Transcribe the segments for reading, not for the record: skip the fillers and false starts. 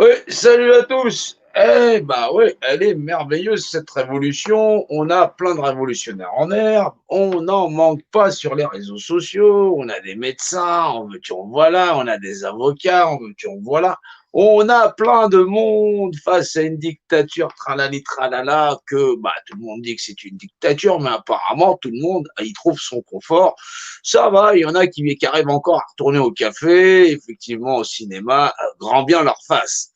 Oui, salut à tous. Eh bah oui, elle est merveilleuse cette révolution. On a plein de révolutionnaires en herbe. On n'en manque pas sur les réseaux sociaux. On a des médecins, en veux-tu, en voilà. On a des avocats, en veux-tu, en voilà. On a plein de monde face à une dictature tralali tralala que bah, tout le monde dit que c'est une dictature, mais apparemment tout le monde y trouve son confort. Ça va, il y en a qui arrivent encore à retourner au café, effectivement au cinéma, grand bien leur face.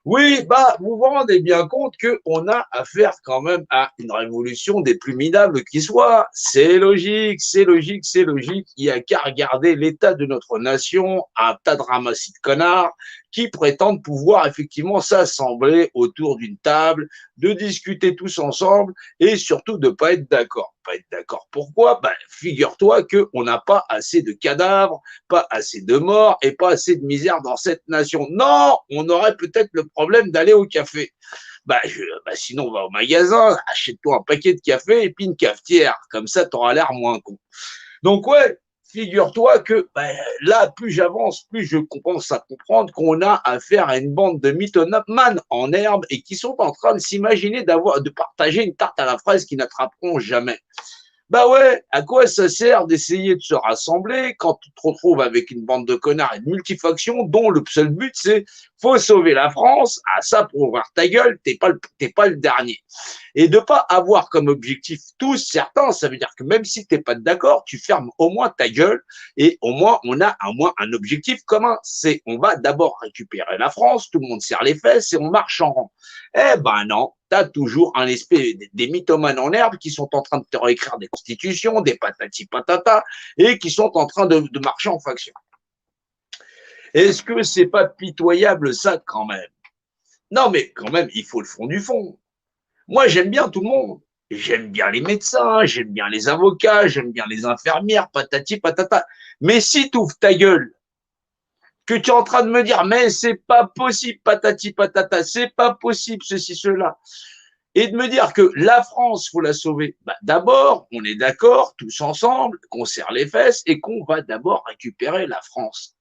Oui, bah, vous vous rendez bien compte qu'on a affaire quand même à une révolution des plus minables qui soit. C'est logique, c'est logique, c'est logique. Il n'y a qu'à regarder l'état de notre nation, un tas de ramassis de connards qui prétendent pouvoir effectivement s'assembler autour d'une table, de discuter tous ensemble et surtout de ne pas être d'accord. Pas être d'accord. Pourquoi? Ben, figure-toi qu'on n'a pas assez de cadavres, pas assez de morts et pas assez de misère dans cette nation. Non, on aurait peut-être le problème d'aller au café. Sinon, on va au magasin, achète-toi un paquet de café et puis une cafetière. Comme ça, tu auras l'air moins con. Donc, ouais, figure-toi que là, plus j'avance, plus je commence à comprendre qu'on a affaire à une bande de mythomanes en herbe et qui sont en train de s'imaginer de partager une tarte à la fraise qu'ils n'attraperont jamais. Bah ouais, à quoi ça sert d'essayer de se rassembler quand tu te retrouves avec une bande de connards et de multifactions dont le seul but c'est faut sauver la France, à ça pour ouvrir ta gueule, t'es pas le dernier. Et de pas avoir comme objectif tous certains, ça veut dire que même si t'es pas d'accord, tu fermes au moins ta gueule et au moins on a au moins un objectif commun, c'est on va d'abord récupérer la France, tout le monde serre les fesses et on marche en rang. Eh ben non, t'as toujours un espèce des mythomanes en herbe qui sont en train de te réécrire des constitutions, des patati patata, et qui sont en train de marcher en faction. Est-ce que c'est pas pitoyable ça quand même? Non mais quand même, il faut le fond du fond. Moi j'aime bien tout le monde. J'aime bien les médecins, j'aime bien les avocats, j'aime bien les infirmières, patati patata. Mais si tu ouvres ta gueule, que tu es en train de me dire mais c'est pas possible, patati patata, c'est pas possible ceci, cela, et de me dire que la France, faut la sauver. Bah, d'abord, on est d'accord, tous ensemble, qu'on serre les fesses et qu'on va d'abord récupérer la France.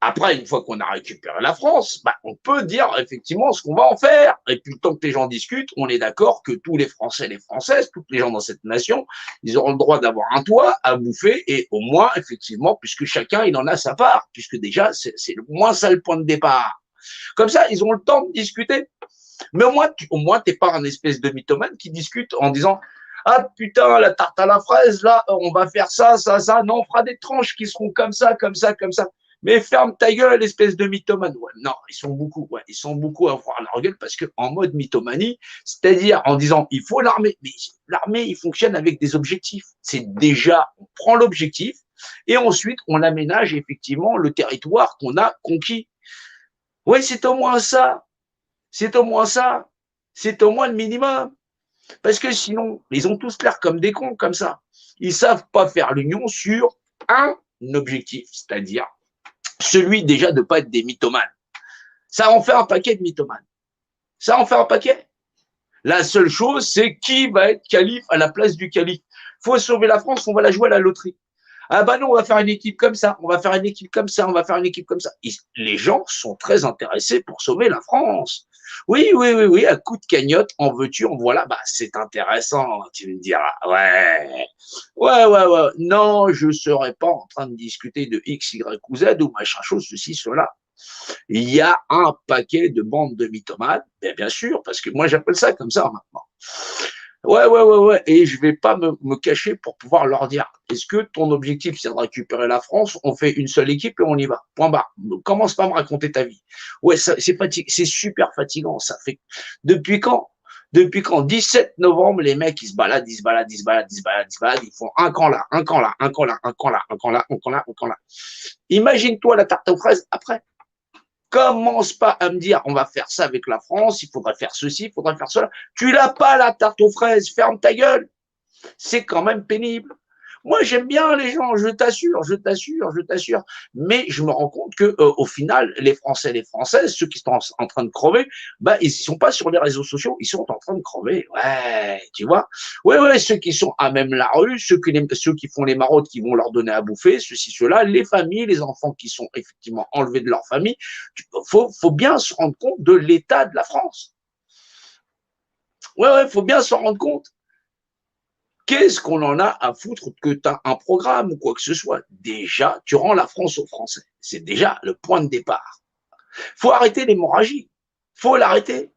Après, une fois qu'on a récupéré la France, bah, on peut dire effectivement ce qu'on va en faire. Et puis, tant que les gens discutent, on est d'accord que tous les Français et les Françaises, tous les gens dans cette nation, ils auront le droit d'avoir un toit à bouffer et au moins, effectivement, puisque chacun, il en a sa part, puisque déjà, c'est le moins ça le point de départ. Comme ça, ils ont le temps de discuter. Mais au moins, t'es pas un espèce de mythomane qui discute en disant ah putain, la tarte à la fraise, là, on va faire ça, ça, ça. Non, on fera des tranches qui seront comme ça, comme ça, comme ça. Mais ferme ta gueule, espèce de mythomane. Ouais, non, ils sont beaucoup à voir leur gueule parce que en mode mythomanie, c'est-à-dire en disant il faut l'armée. Mais l'armée, il fonctionne avec des objectifs. C'est déjà, on prend l'objectif et ensuite on aménage effectivement le territoire qu'on a conquis. Ouais, c'est au moins ça. C'est au moins ça. C'est au moins le minimum. Parce que sinon, ils ont tous l'air comme des cons, comme ça. Ils savent pas faire l'union sur un objectif, c'est-à-dire celui déjà de ne pas être des mythomanes. Ça en fait un paquet de mythomanes. Ça en fait un paquet. La seule chose, c'est qui va être calife à la place du calife. Faut sauver la France, on va la jouer à la loterie. Ah bah non, on va faire une équipe comme ça, on va faire une équipe comme ça, on va faire une équipe comme ça. Les gens sont très intéressés pour sauver la France. Oui, oui, oui, oui, à coup de cagnotte, en veux-tu, en voilà, bah c'est intéressant, tu me diras. Ouais, ouais, ouais, ouais. Non, je ne serais pas en train de discuter de X, Y ou Z ou machin chose, ceci, cela. Il y a un paquet de bandes de mythomanes, bien sûr, parce que moi j'appelle ça comme ça maintenant. Ouais, ouais, ouais, ouais. Et je vais pas me cacher pour pouvoir leur dire, est-ce que ton objectif, c'est de récupérer la France? On fait une seule équipe et on y va. Point barre. Commence pas à me raconter ta vie. Ouais, c'est super fatigant. Ça fait, depuis quand? Depuis quand? 17 novembre, les mecs, ils se baladent, ils se baladent, ils se baladent, ils se baladent, ils se baladent. Ils font un camp là, un camp là, un camp là, un camp là, un camp là, un camp là, un camp là. Imagine-toi la tarte aux fraises après. Commence pas à me dire on va faire ça avec la France, il faudrait faire ceci, il faudrait faire cela. Tu l'as pas la tarte aux fraises, ferme ta gueule. C'est quand même pénible. Moi, j'aime bien les gens, je t'assure, je t'assure, je t'assure. Mais je me rends compte que au final, les Français, les Françaises, ceux qui sont en train de crever, bah, ils sont pas sur les réseaux sociaux, ils sont en train de crever. Ouais, tu vois. Ouais, ouais, ceux qui sont à même la rue, ceux qui font les maraudes, qui vont leur donner à bouffer, ceci, cela, les familles, les enfants qui sont effectivement enlevés de leur famille. Faut bien se rendre compte de l'état de la France. Ouais, ouais, faut bien s'en rendre compte. Qu'est-ce qu'on en a à foutre que tu as un programme ou quoi que ce soit? Déjà, tu rends la France aux Français. C'est déjà le point de départ. Faut arrêter l'hémorragie. Faut l'arrêter.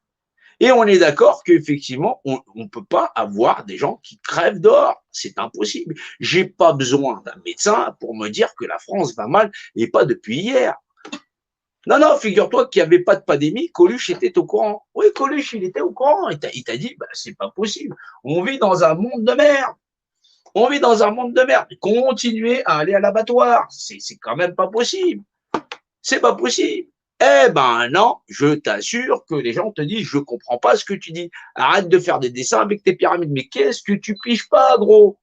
Et on est d'accord qu'effectivement, on ne peut pas avoir des gens qui crèvent dehors. C'est impossible. J'ai pas besoin d'un médecin pour me dire que la France va mal et pas depuis hier. Non, non, figure-toi qu'il n'y avait pas de pandémie, Coluche était au courant. Oui, Coluche, il était au courant. Il t'a dit, bah, c'est pas possible. On vit dans un monde de merde. On vit dans un monde de merde. Continuez à aller à l'abattoir. C'est quand même pas possible. C'est pas possible. Eh ben non, je t'assure que les gens te disent, je comprends pas ce que tu dis. Arrête de faire des dessins avec tes pyramides. Mais qu'est-ce que tu piges pas, gros?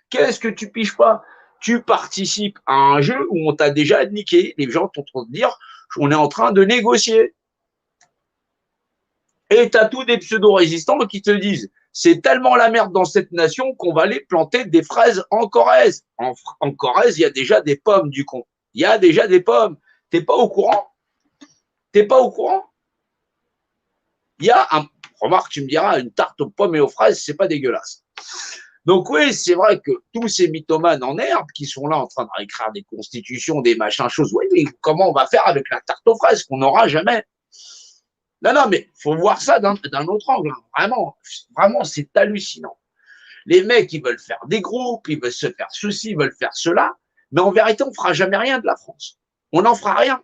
Qu'est-ce que tu piges pas? Tu participes à un jeu où on t'a déjà niqué. Les gens sont en train de dire, on est en train de négocier. Et tu as tous des pseudo-résistants qui te disent, c'est tellement la merde dans cette nation qu'on va aller planter des fraises en Corrèze. En Corrèze, il y a déjà des pommes, du con. Il y a déjà des pommes. T'es pas au courant? T'es pas au courant? Il y a un, remarque, tu me diras, une tarte aux pommes et aux fraises, c'est pas dégueulasse. Donc oui, c'est vrai que tous ces mythomanes en herbe qui sont là en train de réécrire des constitutions, des machins, choses, oui, mais comment on va faire avec la tarte aux fraises qu'on n'aura jamais? Non, non, mais il faut voir ça d'un autre angle. Hein. Vraiment, vraiment, c'est hallucinant. Les mecs, ils veulent faire des groupes, ils veulent se faire ceci, ils veulent faire cela, mais en vérité, on ne fera jamais rien de la France. On n'en fera rien.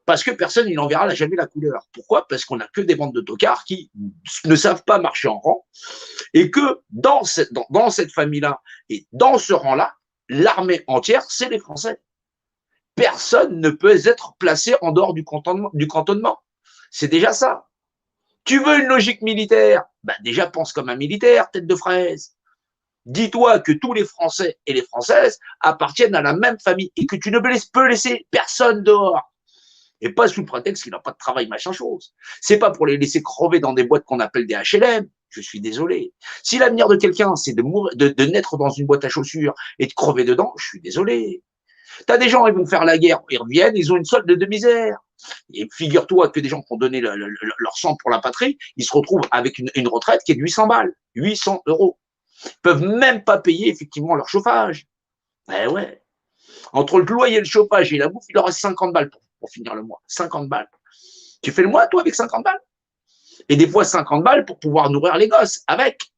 Parce que personne il n'en verra jamais la couleur. Pourquoi? Parce qu'on n'a que des bandes de tocards qui ne savent pas marcher en rang et que dans cette famille-là et dans ce rang-là, l'armée entière, c'est les Français. Personne ne peut être placé en dehors du cantonnement. C'est déjà ça. Tu veux une logique militaire? Ben déjà pense comme un militaire, tête de fraise. Dis-toi que tous les Français et les Françaises appartiennent à la même famille et que tu ne peux laisser personne dehors. Et pas sous le prétexte qu'il n'a pas de travail, machin chose. C'est pas pour les laisser crever dans des boîtes qu'on appelle des HLM. Je suis désolé. Si l'avenir de quelqu'un, c'est de naître dans une boîte à chaussures et de crever dedans, je suis désolé. T'as des gens, ils vont faire la guerre, ils reviennent, ils ont une solde de misère. Et figure-toi que des gens qui ont donné leur sang pour la patrie, ils se retrouvent avec une retraite qui est de 800 balles, 800 euros. Ils peuvent même pas payer effectivement leur chauffage. Eh ouais. Entre le loyer, le chauffage et la bouffe, il leur reste 50 balles pour finir le mois. 50 balles. Tu fais le mois, toi, avec 50 balles? Et des fois, 50 balles pour pouvoir nourrir les gosses avec.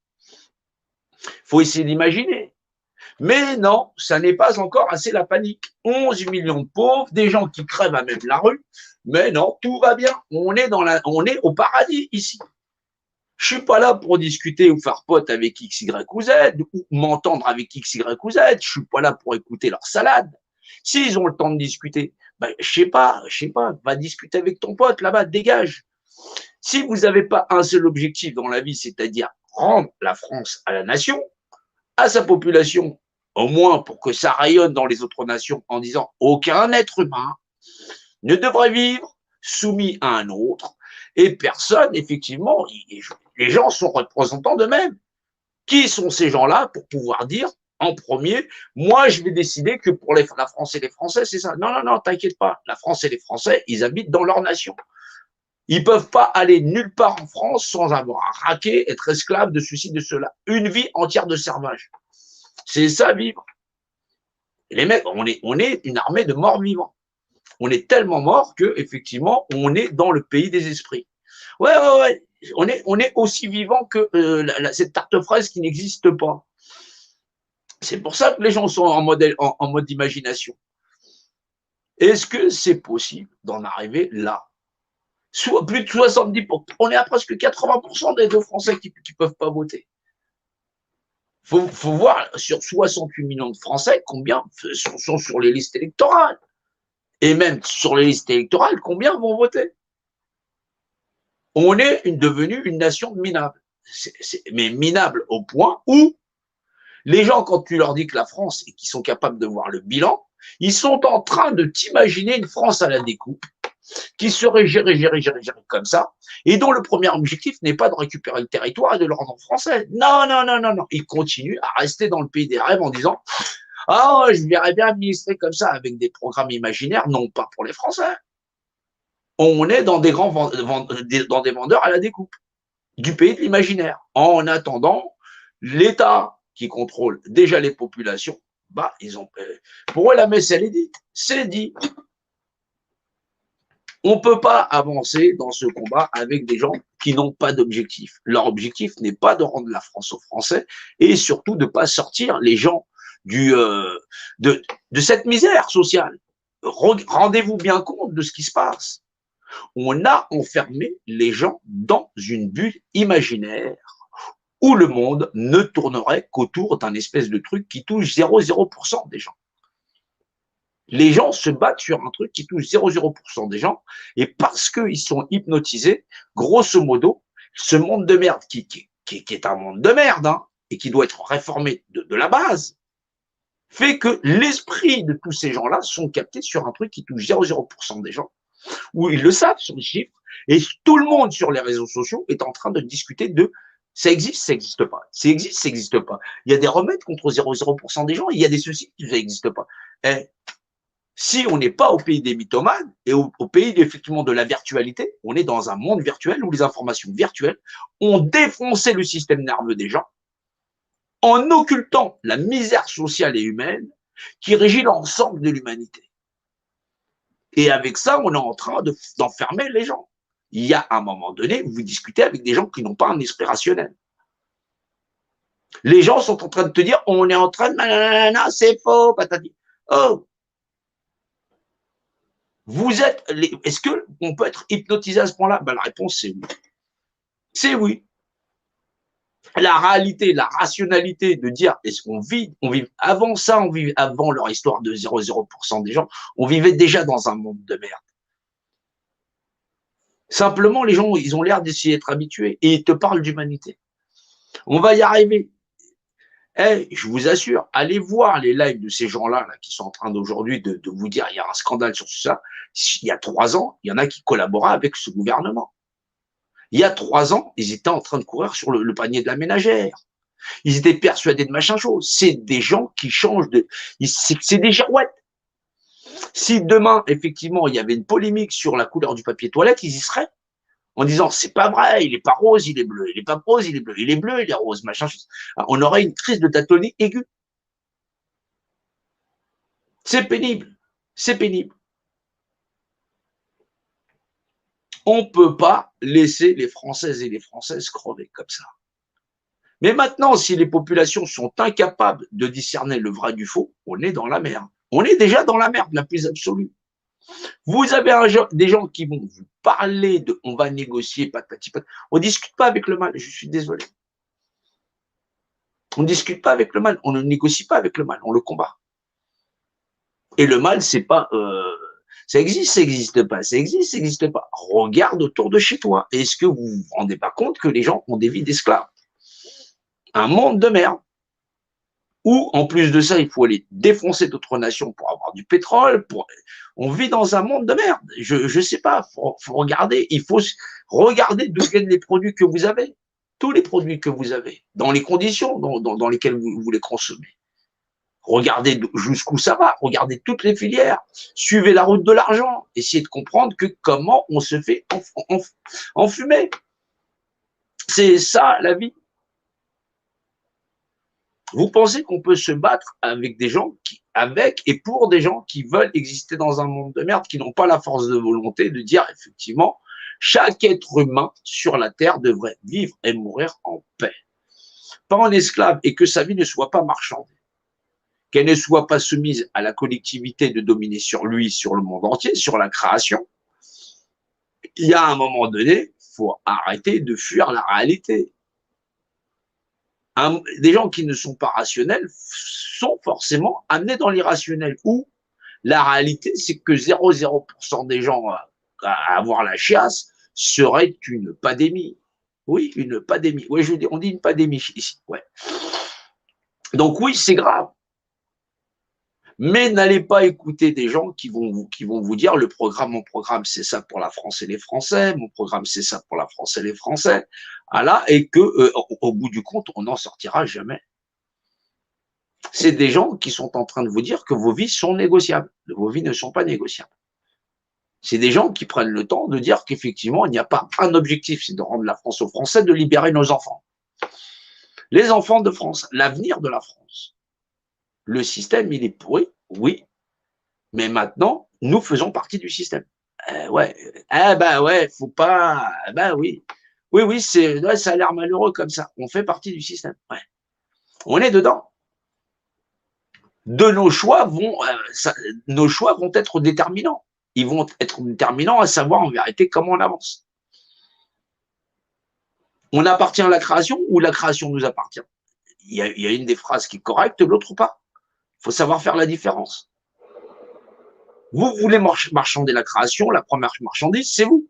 Faut essayer d'imaginer. Mais non, ça n'est pas encore assez la panique. 11 millions de pauvres, des gens qui crèvent à même la rue. Mais non, tout va bien. On est au paradis ici. Je suis pas là pour discuter ou faire pote avec X, Y ou Z, ou m'entendre avec X, Y ou Z. Je suis pas là pour écouter leur salade. S'ils ont le temps de discuter, ben, je sais pas, va discuter avec ton pote là-bas, dégage. Si vous n'avez pas un seul objectif dans la vie, c'est-à-dire rendre la France à la nation, à sa population, au moins pour que ça rayonne dans les autres nations en disant aucun être humain ne devrait vivre soumis à un autre et personne, effectivement, les gens sont représentants d'eux-mêmes. Qui sont ces gens-là pour pouvoir dire en premier, moi je vais décider que pour la France et les Français, c'est ça. Non, non, non, t'inquiète pas. La France et les Français, ils habitent dans leur nation. Ils ne peuvent pas aller nulle part en France sans avoir à raquer, être esclaves de ceci, de cela. Une vie entière de servage. C'est ça, vivre. Et les mecs, on est une armée de morts vivants. On est tellement morts que, effectivement, on est dans le pays des esprits. Ouais, ouais, ouais. On est aussi vivant que cette tarte fraise qui n'existe pas. C'est pour ça que les gens sont en mode imagination. Est-ce que c'est possible d'en arriver là? Soit plus de 70%, on est à presque 80% des Français qui ne peuvent pas voter. Faut voir sur 68 millions de Français combien sont sur les listes électorales. Et même sur les listes électorales, combien vont voter? On est devenu une nation minable. Mais minable au point où Les gens, quand tu leur dis que la France et qu'ils sont capables de voir le bilan, ils sont en train de t'imaginer une France à la découpe qui serait gérée comme ça, et dont le premier objectif n'est pas de récupérer le territoire et de le rendre français. Non, non, non, non, non. Ils continuent à rester dans le pays des rêves en disant « Ah, je verrais bien administrer comme ça avec des programmes imaginaires, non pas pour les Français. » On est dans des dans des vendeurs à la découpe du pays de l'imaginaire. En attendant, l'État qui contrôle déjà les populations, bah, ils ont, pour eux, la messe, elle est dite. C'est dit. On ne peut pas avancer dans ce combat avec des gens qui n'ont pas d'objectif. Leur objectif n'est pas de rendre la France aux Français et surtout de ne pas sortir les gens de cette misère sociale. Rendez-vous bien compte de ce qui se passe. On a enfermé les gens dans une bulle imaginaire où le monde ne tournerait qu'autour d'un espèce de truc qui touche 0,0% des gens. Les gens se battent sur un truc qui touche 0,0% des gens, et parce qu'ils sont hypnotisés, grosso modo, ce monde de merde qui est un monde de merde, hein, et qui doit être réformé de la base, fait que l'esprit de tous ces gens-là sont captés sur un truc qui touche 0,0% des gens, où ils le savent sur les chiffres, et tout le monde sur les réseaux sociaux est en train de discuter de ça existe, ça n'existe pas. Ça existe, ça n'existe pas. Il y a des remèdes contre 0,0% des gens, il y a des ceci, ça n'existe pas. Et si on n'est pas au pays des mythomanes et au pays effectivement de la virtualité, on est dans un monde virtuel où les informations virtuelles ont défoncé le système nerveux des gens en occultant la misère sociale et humaine qui régit l'ensemble de l'humanité. Et avec ça, on est en train d'enfermer les gens. Il y a un moment donné, vous discutez avec des gens qui n'ont pas un esprit rationnel. Les gens sont en train de te dire, on est en train de, c'est faux, patati. Oh, est-ce qu'on peut être hypnotisé à ce point-là? Ben, la réponse, c'est oui. C'est oui. La réalité, la rationalité de dire, est-ce qu'on vit avant ça, avant leur histoire de 0,0% des gens, on vivait déjà dans un monde de merde. Simplement, les gens, ils ont l'air d'essayer d'être habitués et ils te parlent d'humanité. On va y arriver. Je vous assure, allez voir les lives de ces gens-là là, qui sont en train d'aujourd'hui de vous dire il y a un scandale sur ça. Il y a 3 ans, il y en a qui collaboraient avec ce gouvernement. Il y a 3 ans, ils étaient en train de courir sur le panier de la ménagère. Ils étaient persuadés de machin chose. C'est des gens qui changent de... C'est des girouettes. Si demain, effectivement, il y avait une polémique sur la couleur du papier toilette, ils y seraient. En disant, c'est pas vrai, il est pas rose, il est bleu. Il est pas rose, il est bleu. Il est bleu, il est rose, machin chose. On aurait une crise de datonie aiguë. C'est pénible. C'est pénible. On ne peut pas laisser les Françaises et les Françaises crever comme ça. Mais maintenant, si les populations sont incapables de discerner le vrai du faux, on est dans la merde. On est déjà dans la merde la plus absolue. Vous avez des gens qui vont vous parler de on va négocier, patati patata. On ne discute pas avec le mal, je suis désolé. On ne discute pas avec le mal, on ne négocie pas avec le mal, on le combat. Et le mal, c'est pas ça existe, ça n'existe pas, ça existe, ça n'existe pas. Regarde autour de chez toi. Est-ce que vous ne vous rendez pas compte que les gens ont des vies d'esclaves? Un monde de merde. Ou, en plus de ça, il faut aller défoncer d'autres nations pour avoir du pétrole. On vit dans un monde de merde. Je sais pas, faut regarder. Il faut regarder d'où viennent les produits que vous avez. Tous les produits que vous avez, dans les conditions dans lesquelles vous les consommez. Regardez jusqu'où ça va, regardez toutes les filières, suivez la route de l'argent, essayez de comprendre que comment on se fait enfumer. C'est ça la vie. Vous pensez qu'on peut se battre avec des gens et pour des gens qui veulent exister dans un monde de merde, qui n'ont pas la force de volonté de dire effectivement, chaque être humain sur la terre devrait vivre et mourir en paix, pas en esclave, et que sa vie ne soit pas marchandée, qu'elle ne soit pas soumise à la collectivité de dominer sur lui, sur le monde entier, sur la création. Il y a un moment donné, il faut arrêter de fuir la réalité. Des gens qui ne sont pas rationnels sont forcément amenés dans l'irrationnel, où la réalité, c'est que 0,0% des gens à avoir la chiasse serait une pandémie. Oui, une pandémie. Oui, on dit une pandémie ici. Ouais. Donc oui, c'est grave. Mais n'allez pas écouter des gens qui vont vous dire mon programme, c'est ça pour la France et les Français, mon programme, c'est ça pour la France et les Français. Voilà, et que au bout du compte, on n'en sortira jamais. C'est des gens qui sont en train de vous dire que vos vies sont négociables. Vos vies ne sont pas négociables. C'est des gens qui prennent le temps de dire qu'effectivement, il n'y a pas un objectif, c'est de rendre la France aux Français, de libérer nos enfants. Les enfants de France, l'avenir de la France. Le système, il est pourri, oui, mais maintenant, nous faisons partie du système. Ouais, ouais, faut pas, oui. Oui, oui, ouais, ça a l'air malheureux comme ça. On fait partie du système, ouais. On est dedans. Nos choix vont être déterminants. Ils vont être déterminants à savoir en vérité comment on avance. On appartient à la création ou la création nous appartient. Il y a une des phrases qui est correcte, l'autre pas. Il faut savoir faire la différence. Vous voulez marchander la création, la première marchandise, c'est vous.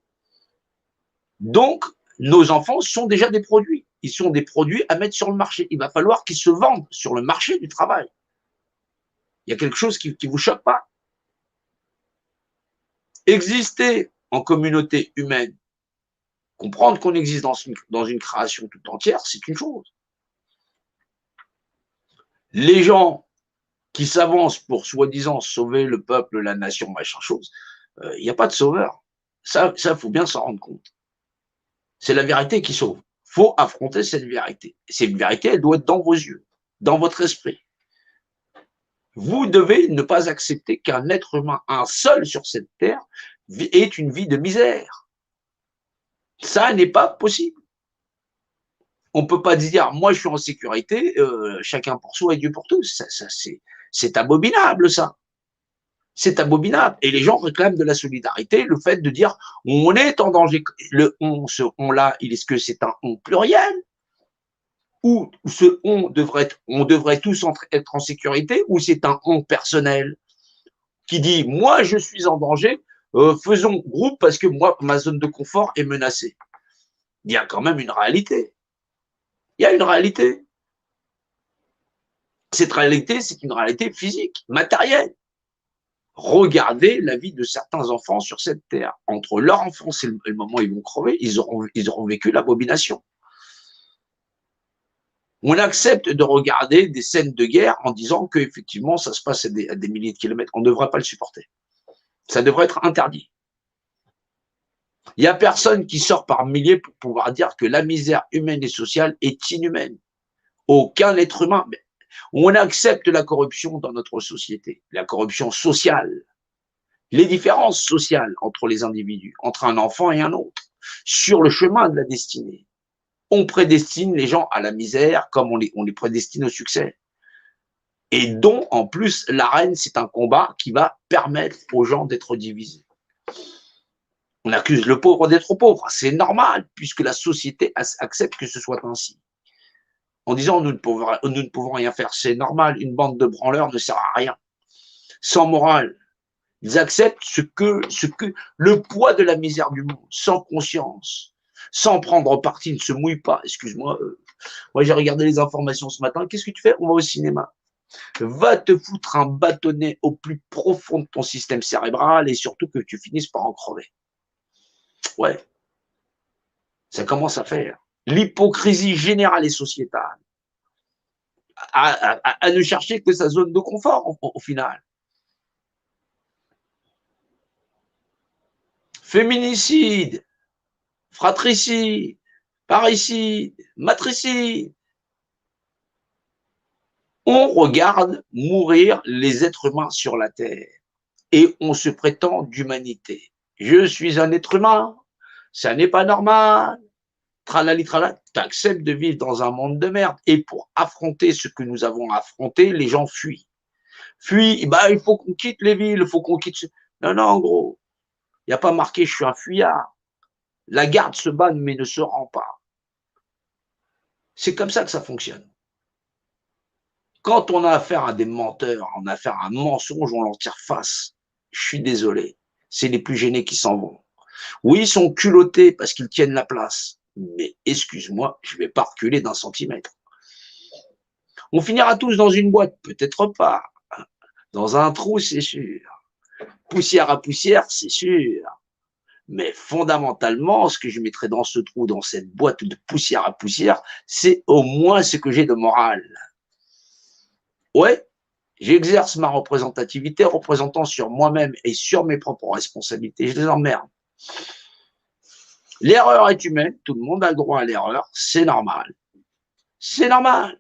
Donc, nos enfants sont déjà des produits. Ils sont des produits à mettre sur le marché. Il va falloir qu'ils se vendent sur le marché du travail. Il y a quelque chose qui vous choque pas. Exister en communauté humaine, comprendre qu'on existe dans une création tout entière, c'est une chose. Les gens qui s'avancent pour soi-disant sauver le peuple, la nation, machin chose, il n'y a pas de sauveur. Ça, faut bien s'en rendre compte. C'est la vérité qui sauve. Il faut affronter cette vérité. Cette vérité, elle doit être dans vos yeux, dans votre esprit. Vous devez ne pas accepter qu'un être humain, un seul sur cette terre, ait une vie de misère. Ça n'est pas possible. On ne peut pas dire, moi je suis en sécurité, chacun pour soi et Dieu pour tous. C'est abominable, ça. C'est abominable. Et les gens réclament de la solidarité, le fait de dire, on est en danger. Le on, ce on-là, est-ce que c'est un on pluriel? Ou on devrait tous être en sécurité, ou c'est un on personnel qui dit, moi je suis en danger, faisons groupe parce que moi, ma zone de confort est menacée. Il y a quand même une réalité. Il y a une réalité. Cette réalité, c'est une réalité physique, matérielle. Regardez la vie de certains enfants sur cette terre. Entre leur enfance et le moment où ils vont crever, ils auront vécu l'abomination. On accepte de regarder des scènes de guerre en disant qu'effectivement, ça se passe à des milliers de kilomètres. On ne devrait pas le supporter. Ça devrait être interdit. Il n'y a personne qui sort par milliers pour pouvoir dire que la misère humaine et sociale est inhumaine. Aucun être humain. On accepte la corruption dans notre société, la corruption sociale, les différences sociales entre les individus, entre un enfant et un autre, sur le chemin de la destinée. On prédestine les gens à la misère comme on les prédestine au succès. Et dont, en plus, l'arène, c'est un combat qui va permettre aux gens d'être divisés. On accuse le pauvre d'être pauvre. C'est normal, puisque la société accepte que ce soit ainsi. En disant, nous ne pouvons rien faire, c'est normal, une bande de branleurs ne sert à rien. Sans morale, ils acceptent ce que le poids de la misère du monde, sans conscience, sans prendre parti, ils ne se mouillent pas. Excuse-moi, moi j'ai regardé les informations ce matin. Qu'est-ce que tu fais? On va au cinéma. Va te foutre un bâtonnet au plus profond de ton système cérébral et surtout que tu finisses par en crever. Ouais, ça commence à faire. L'hypocrisie générale et sociétale à ne chercher que sa zone de confort au final. Féminicide, fratricide, parricide, matricide. On regarde mourir les êtres humains sur la Terre et on se prétend d'humanité. Je suis un être humain, ça n'est pas normal. Tralali, tralala, tu acceptes de vivre dans un monde de merde. Et pour affronter ce que nous avons affronté, les gens fuient. Fuient, bah, il faut qu'on quitte les villes, il faut qu'on quitte... Non, non, en gros, il n'y a pas marqué je suis un fuyard. La garde se bat mais ne se rend pas. C'est comme ça que ça fonctionne. Quand on a affaire à des menteurs, on a affaire à un mensonge, on leur tire face. Je suis désolé, c'est les plus gênés qui s'en vont. Oui, ils sont culottés parce qu'ils tiennent la place. Mais excuse-moi, je ne vais pas reculer d'un centimètre. On finira tous dans une boîte, peut-être pas. Dans un trou, c'est sûr. Poussière à poussière, c'est sûr. Mais fondamentalement, ce que je mettrais dans ce trou, dans cette boîte de poussière à poussière, c'est au moins ce que j'ai de moral. Ouais, j'exerce ma représentativité représentant sur moi-même et sur mes propres responsabilités. Je les emmerde. L'erreur est humaine, tout le monde a le droit à l'erreur, c'est normal. C'est normal.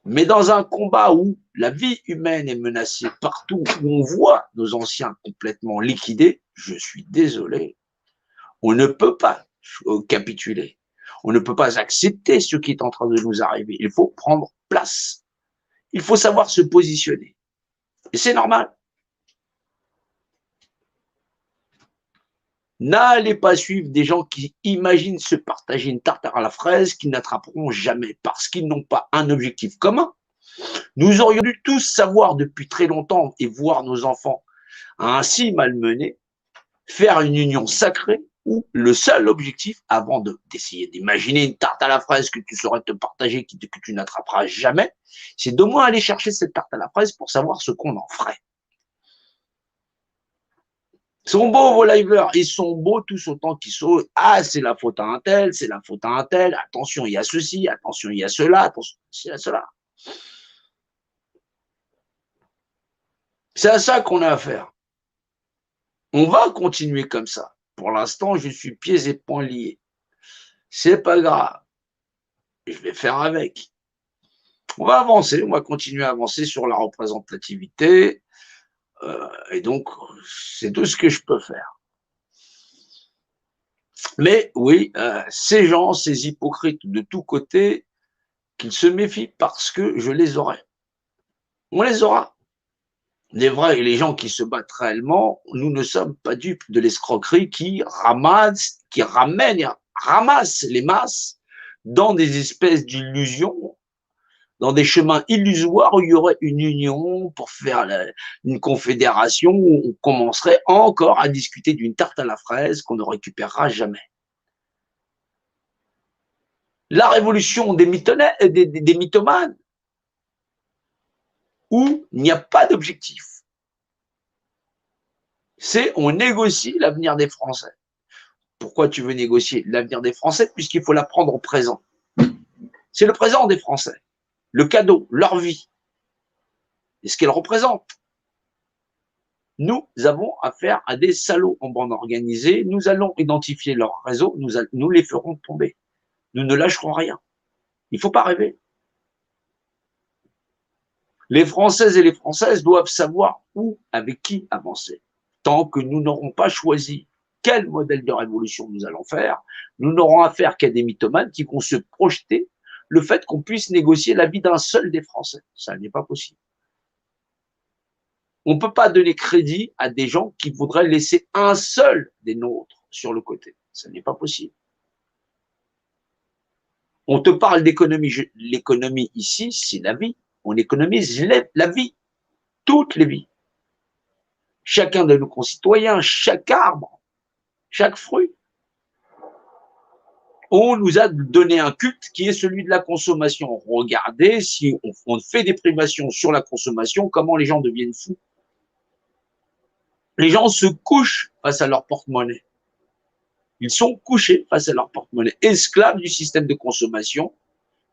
Mais dans un combat où la vie humaine est menacée partout, où on voit nos anciens complètement liquidés, je suis désolé, on ne peut pas capituler. On ne peut pas accepter ce qui est en train de nous arriver. Il faut prendre place. Il faut savoir se positionner. Et c'est normal. N'allez pas suivre des gens qui imaginent se partager une tarte à la fraise qu'ils n'attraperont jamais parce qu'ils n'ont pas un objectif commun. Nous aurions dû tous savoir depuis très longtemps et voir nos enfants ainsi malmenés faire une union sacrée où le seul objectif, avant d'essayer d'imaginer une tarte à la fraise que tu saurais te partager, que tu n'attraperas jamais, c'est d'au moins aller chercher cette tarte à la fraise pour savoir ce qu'on en ferait. Ils sont beaux, vos liveurs, ils sont beaux tous autant qu'ils sont. Ah, c'est la faute à un tel, c'est la faute à un tel, attention, il y a ceci, attention, il y a cela, attention, il y a cela. C'est à ça qu'on a affaire. On va continuer comme ça. Pour l'instant, je suis pieds et poings liés. C'est pas grave. Je vais faire avec. On va avancer, on va continuer à avancer sur la représentativité. Et donc, c'est tout ce que je peux faire. Mais oui, ces gens, ces hypocrites de tous côtés, qu'ils se méfient parce que je les aurai. On les aura. Les vrais et les gens qui se battent réellement, nous ne sommes pas dupes de l'escroquerie qui ramasse les masses dans des espèces d'illusions, dans des chemins illusoires où il y aurait une union pour faire une confédération où on commencerait encore à discuter d'une tarte à la fraise qu'on ne récupérera jamais. La révolution des mythomanes, où il n'y a pas d'objectif. C'est on négocie l'avenir des Français. Pourquoi tu veux négocier l'avenir des Français? Puisqu'il faut la prendre au présent. C'est le présent des Français. Le cadeau, leur vie. Et ce qu'elle représente. Nous avons affaire à des salauds en bande organisée. Nous allons identifier leur réseau. Nous les ferons tomber. Nous ne lâcherons rien. Il ne faut pas rêver. Les Françaises et les Françaises doivent savoir où, avec qui avancer. Tant que nous n'aurons pas choisi quel modèle de révolution nous allons faire, nous n'aurons affaire qu'à des mythomanes qui vont se projeter le fait qu'on puisse négocier la vie d'un seul des Français. Ça n'est pas possible. On ne peut pas donner crédit à des gens qui voudraient laisser un seul des nôtres sur le côté. Ça n'est pas possible. On te parle d'économie. L'économie ici, c'est la vie. On économise la vie, toutes les vies. Chacun de nos concitoyens, chaque arbre, chaque fruit. On nous a donné un culte qui est celui de la consommation. Regardez, si on fait des privations sur la consommation, comment les gens deviennent fous. Les gens se couchent face à leur porte-monnaie. Ils sont couchés face à leur porte-monnaie, esclaves du système de consommation,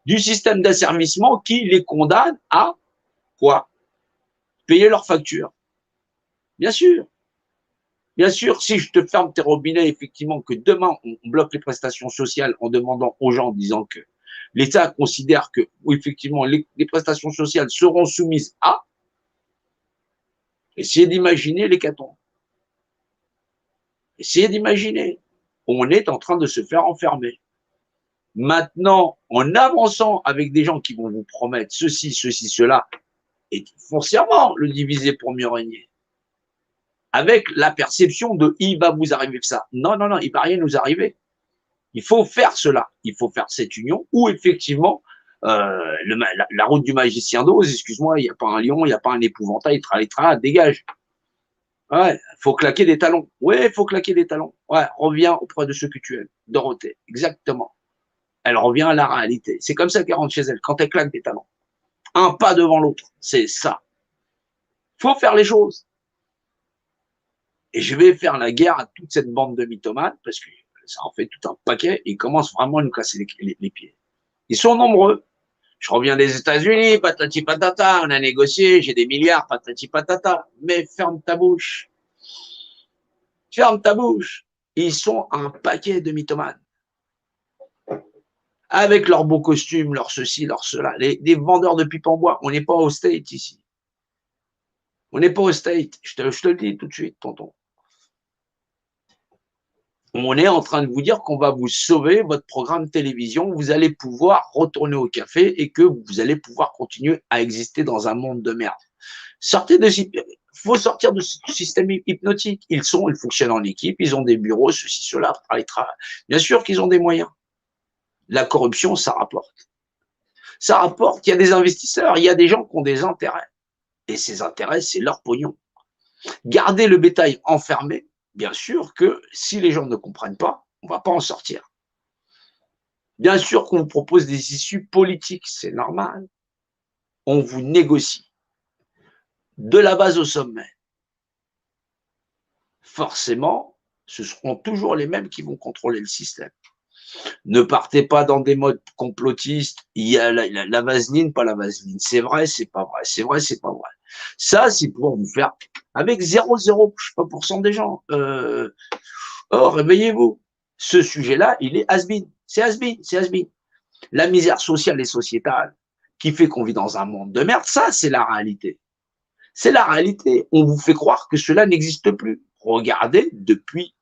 du système d'asservissement qui les condamne à quoi? Payer leurs factures. Bien sûr. Bien sûr, si je te ferme tes robinets, effectivement, que demain, on bloque les prestations sociales en demandant aux gens, en disant que l'État considère que, effectivement, les prestations sociales seront soumises à, essayez d'imaginer l'hécatombe. Essayez d'imaginer. On est en train de se faire enfermer. Maintenant, en avançant avec des gens qui vont vous promettre ceci, cela, et foncièrement le diviser pour mieux régner, avec la perception de il va vous arriver ça. Non, non, non, il ne va rien nous arriver. Il faut faire cela. Il faut faire cette union où effectivement, la route du magicien d'Oz, excuse-moi, il n'y a pas un lion, il n'y a pas un épouvantail, dégage. Ouais, faut claquer des talons. Ouais, faut claquer des talons. Ouais, reviens auprès de ceux que tu aimes. Dorothée, exactement. Elle revient à la réalité. C'est comme ça qu'elle rentre chez elle, quand elle claque des talents. Un pas devant l'autre, c'est ça. Faut faire les choses. Et je vais faire la guerre à toute cette bande de mythomanes, parce que ça en fait tout un paquet, et ils commencent vraiment à nous casser les pieds. Ils sont nombreux. Je reviens des États-Unis, patati patata, on a négocié, j'ai des milliards, patati patata. Mais ferme ta bouche. Ferme ta bouche. Ils sont un paquet de mythomanes. Avec leurs beaux costumes, leur ceci, leur cela. Les vendeurs de pipes en bois. On n'est pas au State ici. On n'est pas au State. Je te le dis tout de suite, tonton. On est en train de vous dire qu'on va vous sauver votre programme de télévision. Vous allez pouvoir retourner au café et que vous allez pouvoir continuer à exister dans un monde de merde. Faut sortir de ce système hypnotique. Ils fonctionnent en équipe, ils ont des bureaux, ceci, cela, bien sûr qu'ils ont des moyens. La corruption, ça rapporte. Ça rapporte, il y a des investisseurs, il y a des gens qui ont des intérêts. Et ces intérêts, c'est leur pognon. Garder le bétail enfermé, bien sûr que si les gens ne comprennent pas, on ne va pas en sortir. Bien sûr qu'on vous propose des issues politiques, c'est normal. On vous négocie. De la base au sommet. Forcément, ce seront toujours les mêmes qui vont contrôler le système. Ne partez pas dans des modes complotistes. Il y a la vaseline, pas la vaseline. C'est vrai, c'est pas vrai. C'est vrai, c'est pas vrai. Ça, c'est pour vous faire avec 0,0% des gens. Oh, réveillez-vous. Ce sujet-là, il est has-been. C'est has-been, c'est has-been. La misère sociale et sociétale qui fait qu'on vit dans un monde de merde, ça, c'est la réalité. C'est la réalité. On vous fait croire que cela n'existe plus. Regardez, depuis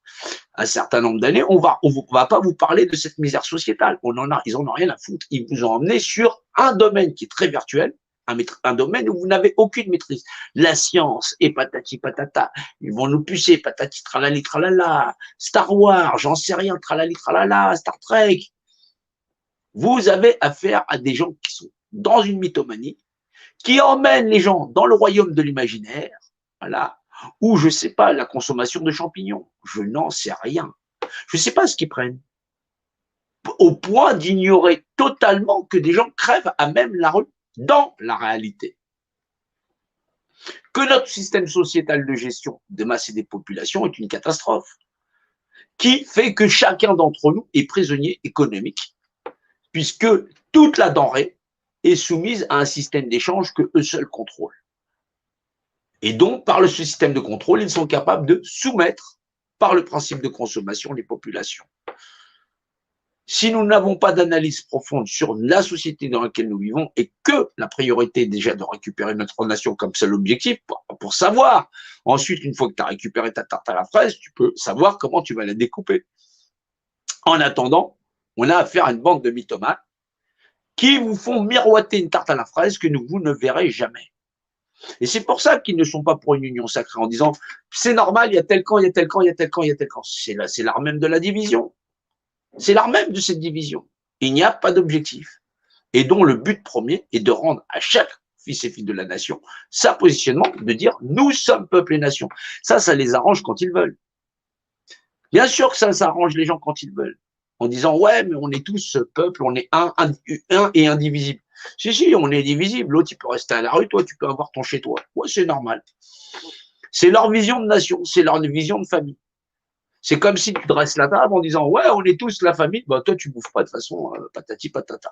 un certain nombre d'années, on va pas vous parler de cette misère sociétale. Ils en ont rien à foutre. Ils vous ont emmené sur un domaine qui est très virtuel, un domaine où vous n'avez aucune maîtrise. La science et patati patata. Ils vont nous pucer, patati tralali tralala. Star Wars, j'en sais rien, tralali tralala, Star Trek. Vous avez affaire à des gens qui sont dans une mythomanie, qui emmènent les gens dans le royaume de l'imaginaire, voilà, ou je sais pas, la consommation de champignons. Je n'en sais rien. Je sais pas ce qu'ils prennent. Au point d'ignorer totalement que des gens crèvent à même la rue dans la réalité. Que notre système sociétal de gestion des masses et des populations est une catastrophe, qui fait que chacun d'entre nous est prisonnier économique, puisque toute la denrée est soumise à un système d'échange que eux seuls contrôlent. Et donc, par ce système de contrôle, ils sont capables de soumettre, par le principe de consommation, les populations. Si nous n'avons pas d'analyse profonde sur la société dans laquelle nous vivons et que la priorité est déjà de récupérer notre nation comme seul objectif pour savoir, ensuite, une fois que tu as récupéré ta tarte à la fraise, tu peux savoir comment tu vas la découper. En attendant, on a affaire à une bande de mythomanes qui vous font miroiter une tarte à la fraise que vous ne verrez jamais. Et c'est pour ça qu'ils ne sont pas pour une union sacrée en disant c'est normal, il y a tel camp, il y a tel camp, il y a tel camp, il y a tel camp. C'est l'art même de la division. C'est l'art même de cette division. Il n'y a pas d'objectif. Et dont le but premier est de rendre à chaque fils et fille de la nation sa positionnement de dire nous sommes peuple et nation. Ça les arrange quand ils veulent. Bien sûr que ça arrange les gens quand ils veulent. En disant ouais, mais on est tous peuple, on est un et indivisible. Si, on est divisible. L'autre, il peut rester à la rue, toi, tu peux avoir ton chez-toi. Ouais, c'est normal. C'est leur vision de nation, c'est leur vision de famille. C'est comme si tu dresses la table en disant ouais, on est tous la famille. Bah toi, tu bouffes pas de façon patati patata.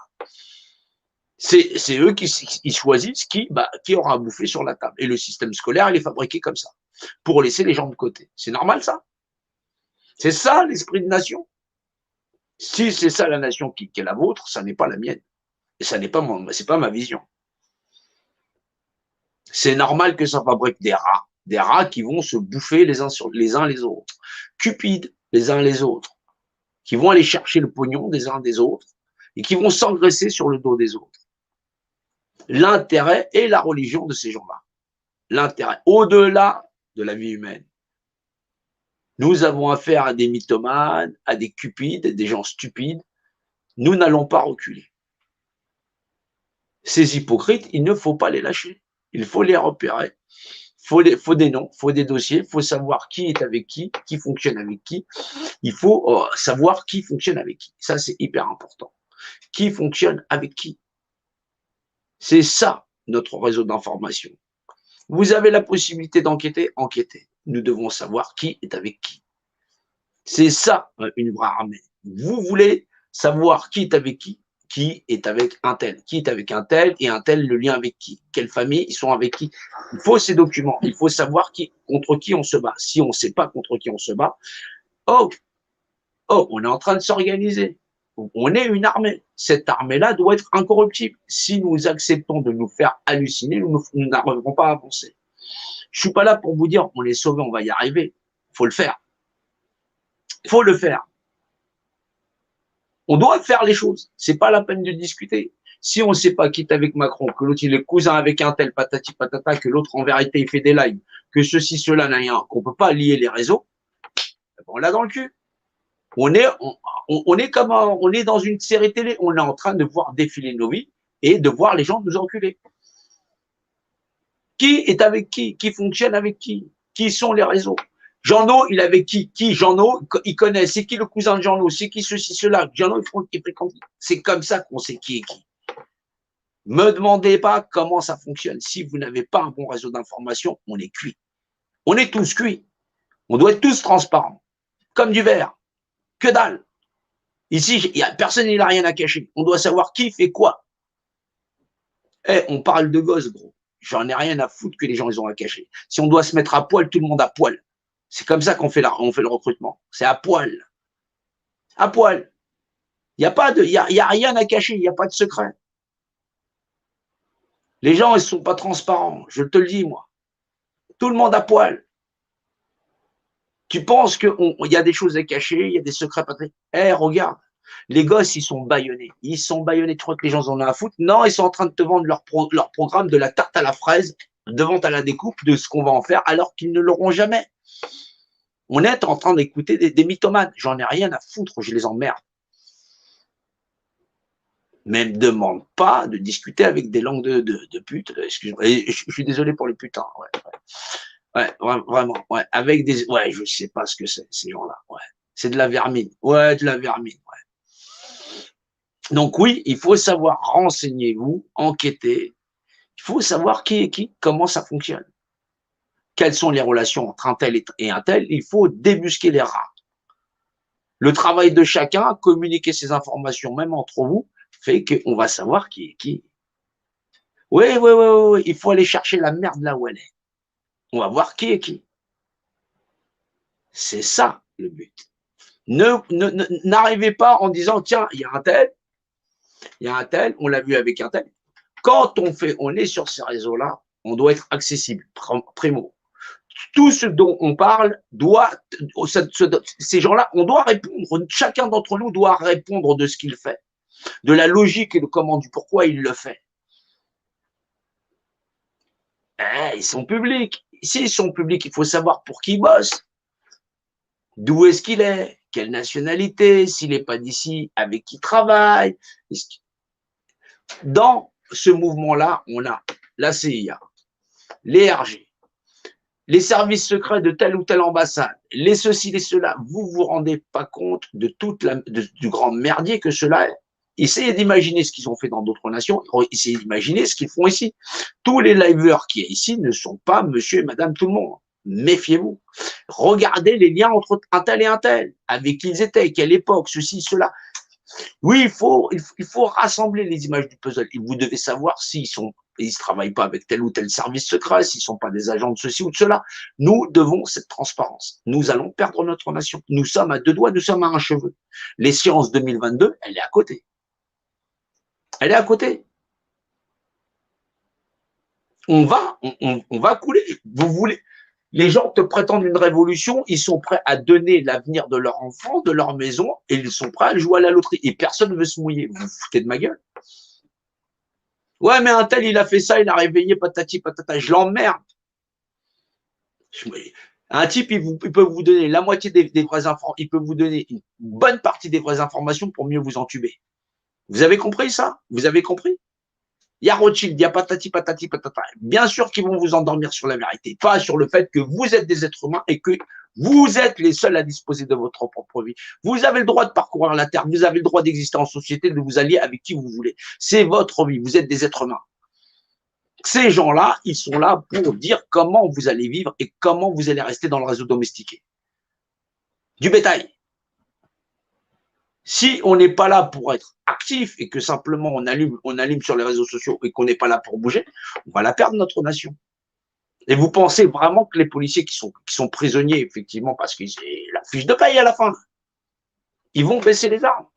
C'est eux qui choisissent qui aura à bouffer sur la table. Et le système scolaire, il est fabriqué comme ça pour laisser les gens de côté. C'est normal ça. C'est ça l'esprit de nation. Si c'est ça la nation qui est la vôtre, ça n'est pas la mienne. Et ça n'est pas c'est pas ma vision. C'est normal que ça fabrique des rats qui vont se bouffer les uns les autres, cupides les uns les autres, qui vont aller chercher le pognon des uns des autres et qui vont s'engraisser sur le dos des autres. L'intérêt est la religion de ces gens-là. L'intérêt, au-delà de la vie humaine. Nous avons affaire à des mythomanes, à des cupides, des gens stupides. Nous n'allons pas reculer. Ces hypocrites, il ne faut pas les lâcher. Il faut les repérer. Faut des noms, faut des dossiers, faut savoir qui est avec qui fonctionne avec qui. Il faut savoir qui fonctionne avec qui. Ça, c'est hyper important. Qui fonctionne avec qui? C'est ça, notre réseau d'information. Vous avez la possibilité d'enquêter, enquêtez. Nous devons savoir qui est avec qui. C'est ça, une vraie armée. Vous voulez savoir qui est avec un tel, qui est avec un tel, et un tel, le lien avec qui, quelle famille, ils sont avec qui. Il faut ces documents, il faut savoir contre qui on se bat. Si on ne sait pas contre qui on se bat, oh, on est en train de s'organiser. On est une armée. Cette armée-là doit être incorruptible. Si nous acceptons de nous faire halluciner, nous n'arriverons pas à avancer. Je suis pas là pour vous dire, on est sauvé, on va y arriver. Il faut le faire. Il faut le faire. On doit faire les choses. C'est pas la peine de discuter. Si on ne sait pas qui est avec Macron, que l'autre il est cousin avec un tel, patati patata, que l'autre en vérité il fait des lives, que ceci, cela, n'a rien, qu'on peut pas lier les réseaux, on l'a dans le cul. On est dans une série télé. On est en train de voir défiler nos vies et de voir les gens nous enculer. Qui est avec qui? Qui fonctionne avec qui? Qui sont les réseaux? Jeannot, il est avec qui? Jeannot, il connaît. C'est qui le cousin de Jeannot? C'est qui ceci, cela? Jeannot, il fréquente. C'est comme ça qu'on sait qui est qui. Me demandez pas comment ça fonctionne. Si vous n'avez pas un bon réseau d'information, on est cuit. On est tous cuits. On doit être tous transparents. Comme du verre. Que dalle. Ici, personne n'a rien à cacher. On doit savoir qui fait quoi. On parle de gosses, gros. J'en ai rien à foutre que les gens ils ont à cacher. Si on doit se mettre à poil, tout le monde à poil. C'est comme ça qu'on fait le recrutement. C'est à poil. À poil. Il y a rien à cacher. Il n'y a pas de secret. Les gens, ils sont pas transparents. Je te le dis, moi. Tout le monde à poil. Tu penses qu'il y a des choses à cacher, il y a des secrets pas très. Regarde. Les gosses, ils sont bâillonnés. Ils sont bâillonnés. Tu crois que les gens en ont à foutre? Non, ils sont en train de te vendre leur programme de la tarte à la fraise, de vente à la découpe, de ce qu'on va en faire, alors qu'ils ne l'auront jamais. On est en train d'écouter des mythomanes. J'en ai rien à foutre, je les emmerde. Mais ne me demande pas de discuter avec des langues de pute. Excuse-moi. Je suis désolé pour les putains. Ouais, vraiment. Ouais, avec des. Ouais, je sais pas ce que c'est, ces gens-là. Ouais. C'est de la vermine. Ouais, de la vermine. Ouais. Donc oui, il faut savoir, renseignez-vous, enquêter. Il faut savoir qui est qui, comment ça fonctionne. Quelles sont les relations entre un tel et un tel. Il faut débusquer les rats. Le travail de chacun, communiquer ces informations, même entre vous, fait qu'on va savoir qui est qui. Oui, il faut aller chercher la merde là où elle est. On va voir qui est qui. C'est ça le but. N'arrivez pas en disant, tiens, il y a un tel, on l'a vu avec un tel. Quand on est sur ces réseaux-là, on doit être accessible, primo. Tout ce dont on parle ces gens-là, on doit répondre, chacun d'entre nous doit répondre de ce qu'il fait, de la logique et de comment, du pourquoi il le fait. Ils sont publics. S'ils sont publics, il faut savoir pour qui ils bossent, d'où est-ce qu'il est, quelle nationalité, s'il n'est pas d'ici, avec qui il travaille. Dans ce mouvement-là, on a la CIA, les RG, les services secrets de telle ou telle ambassade, les ceci, les cela. Vous vous rendez pas compte de du grand merdier que cela est. Essayez d'imaginer ce qu'ils ont fait dans d'autres nations, essayez d'imaginer ce qu'ils font ici. Tous les liveurs qui sont ici ne sont pas monsieur et madame tout le monde. Méfiez-vous. Regardez les liens entre un tel et un tel, avec qui ils étaient, quelle époque, ceci, cela. Oui, il faut rassembler les images du puzzle. Et vous devez savoir s'ils ne travaillent pas avec tel ou tel service secret, s'ils ne sont pas des agents de ceci ou de cela. Nous devons cette transparence. Nous allons perdre notre nation. Nous sommes à 2 doigts, nous sommes à un cheveu. L'échéance 2022, elle est à côté. Elle est à côté. On va couler. Vous voulez. Les gens te prétendent une révolution, ils sont prêts à donner l'avenir de leur enfant, de leur maison, et ils sont prêts à jouer à la loterie. Et personne ne veut se mouiller. Vous vous foutez de ma gueule? Ouais, mais un tel, il a fait ça, il a réveillé patati patata. Je l'emmerde. Un type, il peut vous donner la moitié des vraies informations, il peut vous donner une bonne partie des vraies informations pour mieux vous entuber. Vous avez compris ça? Vous avez compris? Il y a Rothschild, il y a patati patata. Bien sûr qu'ils vont vous endormir sur la vérité, pas sur le fait que vous êtes des êtres humains et que Vous êtes les seuls à disposer de votre propre vie. Vous avez le droit de parcourir la Terre. Vous avez le droit d'exister en société, de vous allier avec qui vous voulez. C'est votre vie. Vous êtes des êtres humains. Ces gens-là, ils sont là pour dire comment vous allez vivre et comment vous allez rester dans le réseau domestiqué. Du bétail. Si on n'est pas là pour être actif et que simplement on allume sur les réseaux sociaux et qu'on n'est pas là pour bouger, on va la perdre, notre nation. Et vous pensez vraiment que les policiers qui sont prisonniers, effectivement, parce que c'est la fiche de paye à la fin, ils vont baisser les armes?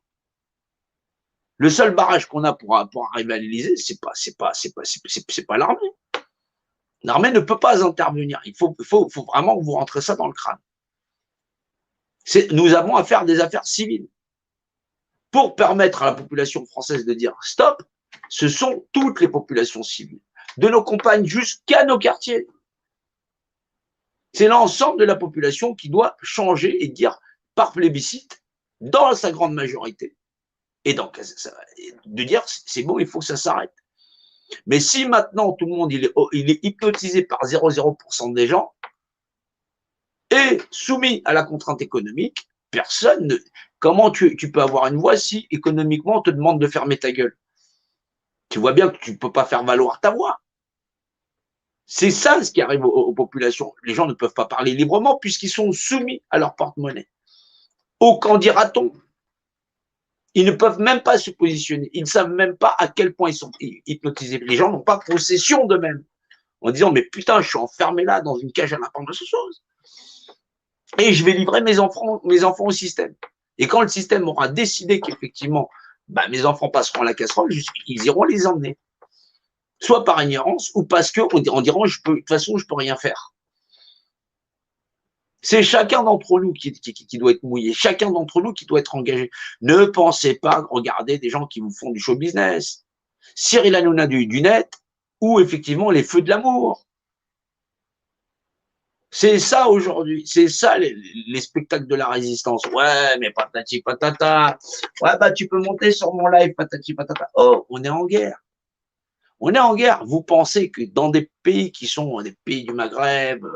Le seul barrage qu'on a pour arriver à l'Élysée, c'est pas l'armée. L'armée ne peut pas intervenir. Il faut vraiment vous rentrer ça dans le crâne. Nous avons à faire des affaires civiles. Pour permettre à la population française de dire stop, ce sont toutes les populations civiles, de nos campagnes jusqu'à nos quartiers. C'est l'ensemble de la population qui doit changer et dire par plébiscite, dans sa grande majorité, et donc de dire c'est bon, il faut que ça s'arrête. Mais si maintenant tout le monde il est hypnotisé par 0,0% des gens et soumis à la contrainte économique, personne ne... Comment tu peux avoir une voix si économiquement on te demande de fermer ta gueule? Tu vois bien que tu ne peux pas faire valoir ta voix. C'est ça ce qui arrive aux populations. Les gens ne peuvent pas parler librement puisqu'ils sont soumis à leur porte-monnaie. Au qu'en dira-t-on? Ils ne peuvent même pas se positionner. Ils ne savent même pas à quel point ils sont hypnotisés. Les gens n'ont pas possession d'eux-mêmes. En disant, mais putain, je suis enfermé là dans une cage à lapin de ce chose. Et je vais livrer mes enfants au système. Et quand le système aura décidé qu'effectivement, mes enfants passeront à la casserole, ils iront les emmener. Soit par ignorance, ou parce qu'en diront, de toute façon, je peux rien faire. C'est chacun d'entre nous qui doit être mouillé, chacun d'entre nous qui doit être engagé. Ne pensez pas regarder des gens qui vous font du show business. Cyril Hanouna du net, ou effectivement les feux de l'amour. C'est ça aujourd'hui, c'est ça les spectacles de la résistance. Ouais, mais patati patata. Ouais, tu peux monter sur mon live, patati patata. Oh, on est en guerre. On est en guerre. Vous pensez que dans des pays qui sont des pays du Maghreb,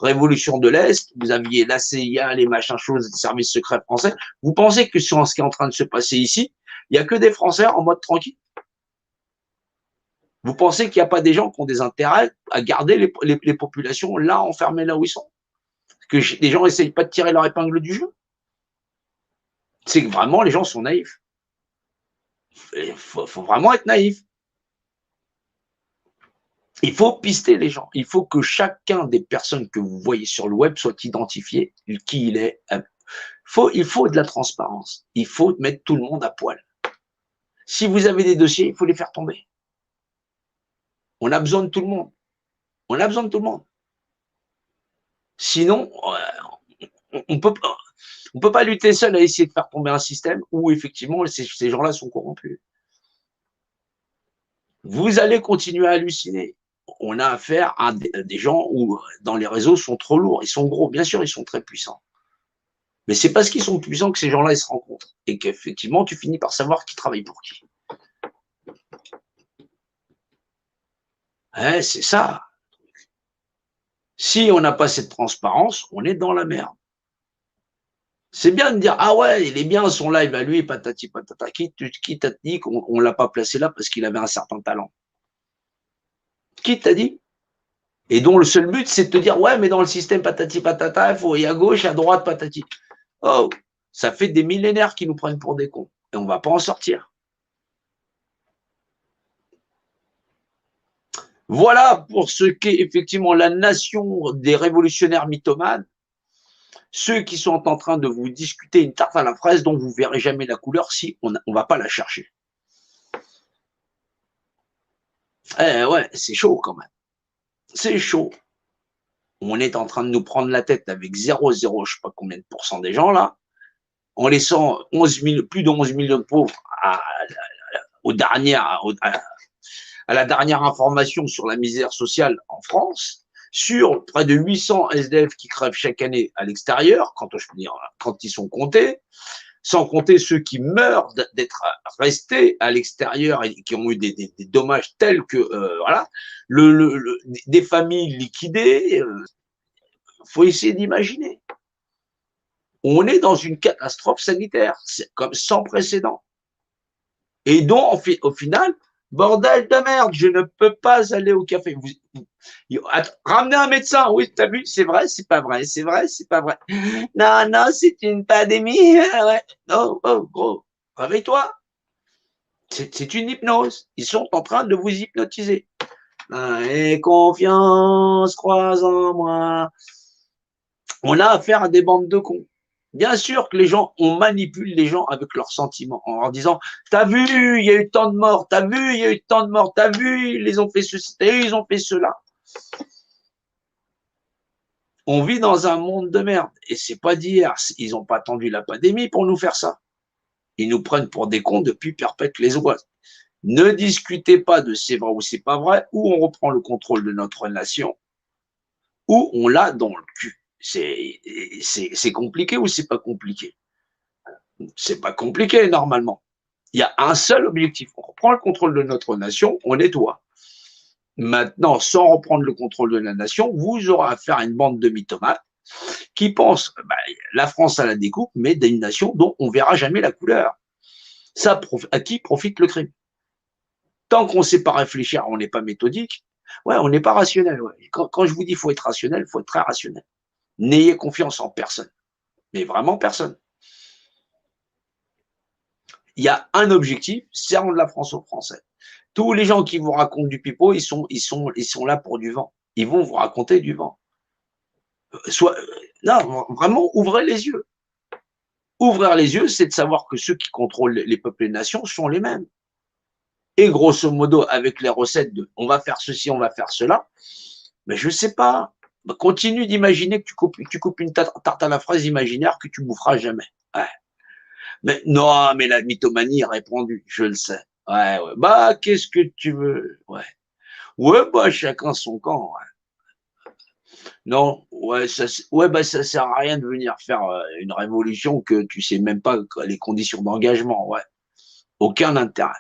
révolution de l'Est, vous aviez la CIA, les machins choses, les services secrets français. Vous pensez que sur ce qui est en train de se passer ici, il n'y a que des Français en mode tranquille? Vous pensez qu'il n'y a pas des gens qui ont des intérêts à garder les populations là, enfermées là où ils sont? Que les gens n'essayent pas de tirer leur épingle du jeu? C'est que vraiment, les gens sont naïfs. Il faut vraiment être naïf. Il faut pister les gens. Il faut que chacun des personnes que vous voyez sur le web soit identifié, qui il est. Il faut de la transparence. Il faut mettre tout le monde à poil. Si vous avez des dossiers, il faut les faire tomber. On a besoin de tout le monde. On a besoin de tout le monde. Sinon, on peut pas lutter seul à essayer de faire tomber un système où effectivement ces gens-là sont corrompus. Vous allez continuer à halluciner. On a affaire à des gens où dans les réseaux sont trop lourds, ils sont gros, bien sûr ils sont très puissants. Mais c'est parce qu'ils sont puissants que ces gens-là ils se rencontrent et qu'effectivement tu finis par savoir qui travaille pour qui. Ouais, c'est ça. Si on n'a pas cette transparence, on est dans la merde. C'est bien de dire, ah ouais, il est bien son live à lui, patati patata, qui t'a dit qu'on l'a pas placé là parce qu'il avait un certain talent? Qui t'a dit? Et dont le seul but, c'est de te dire, ouais, mais dans le système patati patata, il faut y à gauche, à droite, patati. Oh, ça fait des millénaires qu'ils nous prennent pour des cons. Et on ne va pas en sortir. Voilà pour ce qu'est effectivement la nation des révolutionnaires mythomanes. Ceux qui sont en train de vous discuter une tarte à la fraise dont vous ne verrez jamais la couleur si on ne va pas la chercher. Ouais, c'est chaud quand même. C'est chaud. On est en train de nous prendre la tête avec 0,0, je ne sais pas combien de pourcents des gens là, en laissant plus de 11 millions de pauvres à la dernière information sur la misère sociale en France, sur près de 800 SDF qui crèvent chaque année à l'extérieur, quand ils sont comptés, sans compter ceux qui meurent d'être restés à l'extérieur et qui ont eu des dommages tels que, voilà, des familles liquidées. Faut essayer d'imaginer. On est dans une catastrophe sanitaire, c'est comme sans précédent. Et donc, au final, bordel de merde, je ne peux pas aller au café. Ramenez un médecin, oui, t'as vu, c'est vrai, c'est pas vrai, c'est vrai, c'est pas vrai. Non, non, c'est une pandémie. Ouais. Non, oh, gros, réveille-toi. C'est une hypnose. Ils sont en train de vous hypnotiser. Et confiance, croise en moi. On a affaire à des bandes de cons. Bien sûr que les gens, on manipule les gens avec leurs sentiments en leur disant, t'as vu, il y a eu tant de morts, t'as vu, il y a eu tant de morts, t'as vu, ils les ont fait ceci, ils ont fait cela. On vit dans un monde de merde et c'est pas d'hier. Ils n'ont pas attendu la pandémie pour nous faire ça. Ils nous prennent pour des cons depuis perpète les oies. Ne discutez pas de c'est vrai ou c'est pas vrai, ou on reprend le contrôle de notre nation, ou on l'a dans le cul. C'est compliqué ou c'est pas compliqué? C'est pas compliqué normalement. Il y a un seul objectif. On reprend le contrôle de notre nation, on nettoie. Maintenant, sans reprendre le contrôle de la nation, vous aurez affaire à une bande de mythomanes qui pensent la France à la découpe, mais d'une nation dont on verra jamais la couleur. Ça, à qui profite le crime? Tant qu'on ne sait pas réfléchir, on n'est pas méthodique, ouais, on n'est pas rationnel. Ouais. Quand je vous dis qu'il faut être rationnel, il faut être très rationnel. N'ayez confiance en personne, mais vraiment personne. Il y a un objectif, c'est rendre la France aux Français. Tous les gens qui vous racontent du pipeau, ils sont là pour du vent. Ils vont vous raconter du vent. Non, vraiment, ouvrez les yeux. Ouvrir les yeux, c'est de savoir que ceux qui contrôlent les peuples et les nations sont les mêmes. Et grosso modo, avec les recettes de on va faire ceci, on va faire cela, mais je sais pas. Continue d'imaginer que tu coupes une tarte à la fraise imaginaire que tu boufferas jamais. Ouais. Mais non, mais la mythomanie est répandue, je le sais. Ouais, ouais. Bah, qu'est-ce que tu veux? Ouais. Ouais, bah, chacun son camp. Ouais. Non, ouais, ça sert à rien de venir faire une révolution que tu sais même pas les conditions d'engagement. Ouais. Aucun intérêt.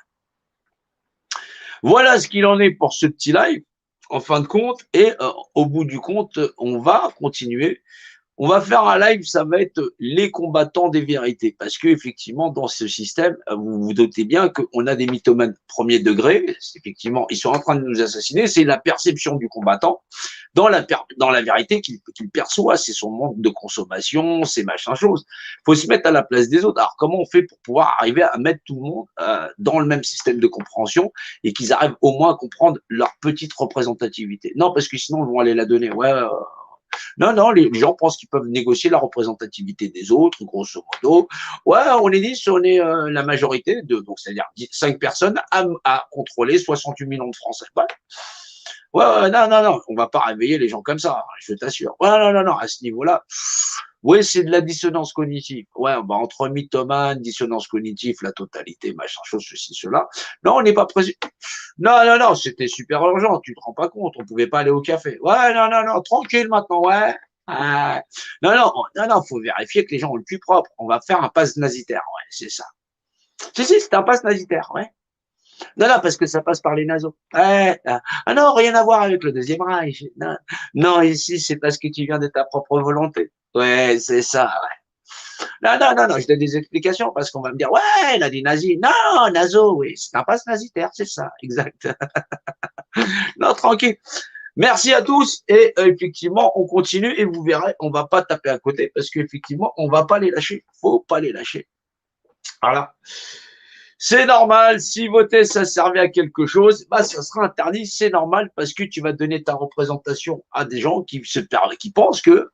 Voilà ce qu'il en est pour ce petit live, en fin de compte. Et au bout du compte, on va continuer. On va faire un live, ça va être les combattants des vérités. Parce que effectivement, dans ce système, vous vous doutez bien qu'on a des mythomanes premier degré. Effectivement, ils sont en train de nous assassiner. C'est la perception du combattant dans la vérité qu'il perçoit. C'est son manque de consommation, c'est machin chose. Il faut se mettre à la place des autres. Alors, comment on fait pour pouvoir arriver à mettre tout le monde dans le même système de compréhension et qu'ils arrivent au moins à comprendre leur petite représentativité? Non, parce que sinon, ils vont aller la donner. Ouais, non, non, les gens pensent qu'ils peuvent négocier la représentativité des autres, grosso modo. Ouais, on est 10, on est la majorité, donc c'est-à-dire 5 personnes à contrôler 68 millions de Français. Ouais, non, non, non, on va pas réveiller les gens comme ça, je t'assure. Ouais, non, non, non, à ce niveau-là, oui, c'est de la dissonance cognitive. Ouais, bah, entre mythomane, dissonance cognitive, la totalité, machin chose, ceci, cela. Non, on n'est pas présent. Non, non, non, c'était super urgent, tu te rends pas compte, on pouvait pas aller au café. Ouais, non, non, non, tranquille maintenant, ouais. Non, non, non, non, faut vérifier que les gens ont le plus propre. On va faire un pass nazitaire, ouais, c'est ça. Si, c'est un pass nazitaire, ouais. Non, non, parce que ça passe par les naseaux. Ouais, ah non, rien à voir avec le Deuxième Reich. Non, non, ici, c'est parce que tu viens de ta propre volonté. Ouais, c'est ça, ouais. Non, non, non, non, je donne des explications parce qu'on va me dire, ouais, il a dit nazi. Non, nazo, oui, c'est un passe nazitaire, c'est ça, exact. Non, tranquille. Merci à tous et effectivement, on continue et vous verrez, on va pas taper à côté parce qu'effectivement, on va pas les lâcher. Faut pas les lâcher. Voilà. C'est normal, si voter ça servait à quelque chose, bah ça sera interdit, c'est normal parce que tu vas donner ta représentation à des gens qui pensent que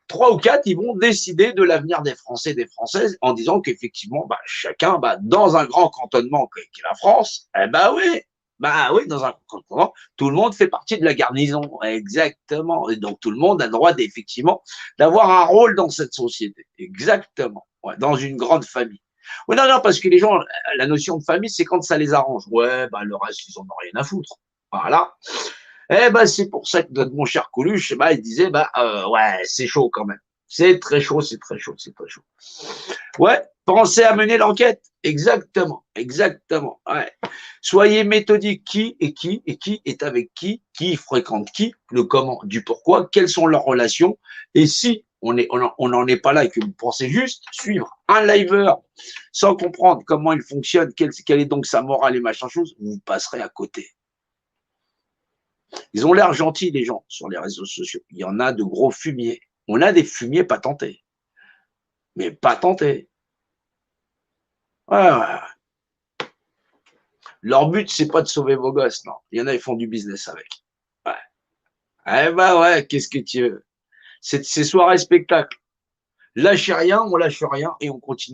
3 ou 4, ils vont décider de l'avenir des Français et des Françaises en disant qu'effectivement, bah, chacun, bah, dans un grand cantonnement qu'est la France, bah oui, dans un grand cantonnement, tout le monde fait partie de la garnison, exactement. Et donc tout le monde a le droit d'effectivement d'avoir un rôle dans cette société, exactement, ouais, dans une grande famille. Oui, non, non, parce que les gens, la notion de famille, c'est quand ça les arrange. Ouais, bah le reste, ils en ont rien à foutre. Voilà. Eh ben, c'est pour ça que notre mon cher Coluche, bah, il disait, bah, ouais, c'est chaud quand même. C'est très chaud, c'est très chaud, c'est très chaud. Ouais, pensez à mener l'enquête. Exactement, exactement. Ouais. Soyez méthodique. Qui est avec qui fréquente qui, le comment, du pourquoi, quelles sont leurs relations. Et si on n'en est pas là et que vous pensez juste suivre un liveur sans comprendre comment il fonctionne, quelle est donc sa morale et machin chose, vous passerez à côté. Ils ont l'air gentils, les gens, sur les réseaux sociaux. Il y en a de gros fumiers. On a des fumiers patentés. Mais patentés. Ouais, ouais. Leur but, c'est pas de sauver vos gosses, non. Il y en a, ils font du business avec. Ouais. Eh ben ouais, qu'est-ce que tu veux? C'est soirée spectacle. Lâchez rien, on lâche rien et on continue.